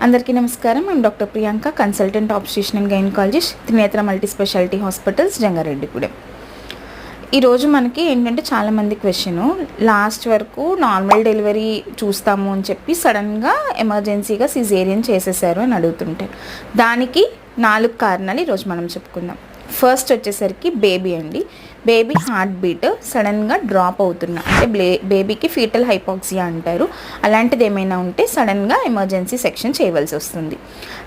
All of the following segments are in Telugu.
అందరికీ నమస్కారం. మేము doctor Priyanka, consultant obstetrician and gynaecologist, Trinetra multi speciality hospitals, Jangareddygudem. ఈరోజు మనకి ఏంటంటే చాలామంది క్వశ్చను, లాస్ట్ వరకు నార్మల్ డెలివరీ చూస్తాము అని చెప్పి సడన్గా ఎమర్జెన్సీగా సిజేరియన్ చేసేసారు అని అడుగుతుంటారు. దానికి 4 కారణాలు ఈరోజు మనం చెప్పుకుందాం. ఫస్ట్ వచ్చేసరికి బేబీ అండి. బేబీ హార్ట్ బీట్ సడన్గా డ్రాప్ అవుతున్నా, అంటే బేబీకి ఫీటల్ హైపాక్సియా అంటారు, అలాంటిది ఏమైనా ఉంటే సడన్గా ఎమర్జెన్సీ సెక్షన్ చేయవలసి వస్తుంది.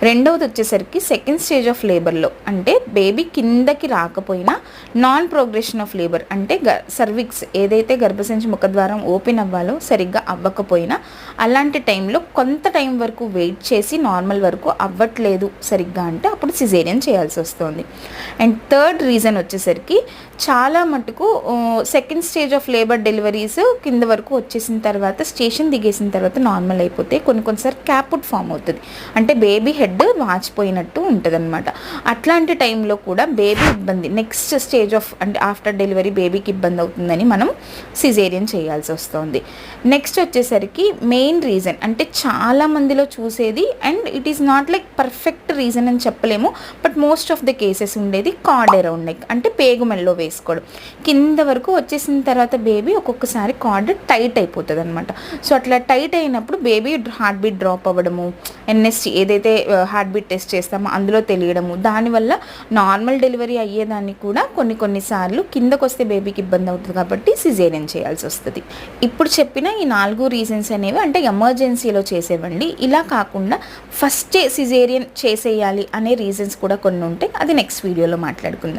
రెండవది వచ్చేసరికి సెకండ్ స్టేజ్ ఆఫ్ లేబర్లో, అంటే బేబీ కిందకి రాకపోయినా నాన్ ప్రోగ్రెషన్ ఆఫ్ లేబర్, అంటే సర్విక్స్ ఏదైతే గర్భసంచి ముఖద్వారం ఓపెన్ అవ్వాలో సరిగ్గా అవ్వకపోయినా అలాంటి టైంలో కొంత టైం వరకు వెయిట్ చేసి నార్మల్ వరకు అవ్వట్లేదు సరిగ్గా అంటే అప్పుడు సిజేరియన్ చేయాల్సి వస్తుంది. అండ్ థర్డ్ రీజన్ వచ్చేసరికి చాలా మటుకు second stage of labour deliveries కింద వరకు వచ్చేసిన తర్వాత స్టేషన్ దిగేసిన తర్వాత నార్మల్ అయిపోతే కొన్నిసార్లు క్యాపుట్ ఫామ్ అవుతుంది, అంటే బేబీ హెడ్ వాచిపోయినట్టు ఉంటుంది అనమాట. అట్లాంటి టైంలో కూడా బేబీ ఇబ్బంది, నెక్స్ట్ స్టేజ్ ఆఫ్ అంటే ఆఫ్టర్ డెలివరీ బేబీకి ఇబ్బంది అవుతుందని మనం సిజేరియన్ చేయాల్సి వస్తుంది. నెక్స్ట్ వచ్చేసరికి మెయిన్ రీజన్, అంటే చాలా మందిలో చూసేది, and it is not like perfect reason అని చెప్పలేము, but most of the cases ఉండేది కార్డ్ అరౌండ్ నెక్, అంటే పేగు మెల్లో వేసుకోవడం. కింద వరకు వచ్చేసిన తర్వాత బేబీ ఒక్కొక్కసారి కార్డ్ టైట్ అయిపోతుంది అనమాట. సో అట్లా టైట్ అయినప్పుడు బేబీ హార్ట్ బీట్ డ్రాప్ అవ్వడము, ఎన్ఎస్టీ ఏదైతే హార్ట్ బీట్ టెస్ట్ చేస్తామో అందులో తెలియడము, దానివల్ల నార్మల్ డెలివరీ అయ్యేదాన్ని కూడా కొన్నిసార్లు కిందకు వస్తే బేబీకి ఇబ్బంది అవుతుంది కాబట్టి సిజేరియన్ చేయాల్సి వస్తుంది. ఇప్పుడు చెప్పిన ఈ 4 రీజన్స్ అనేవి అంటే ఎమర్జెన్సీలో చేసేవండి. ఇలా కాకుండా ఫస్టే సిజేరియన్ చేసేయాలి అనే రీజన్స్ కూడా కొన్ని ఉంటాయి, అది నెక్స్ట్ వీడియోలో మాట్లాడుకుందాం.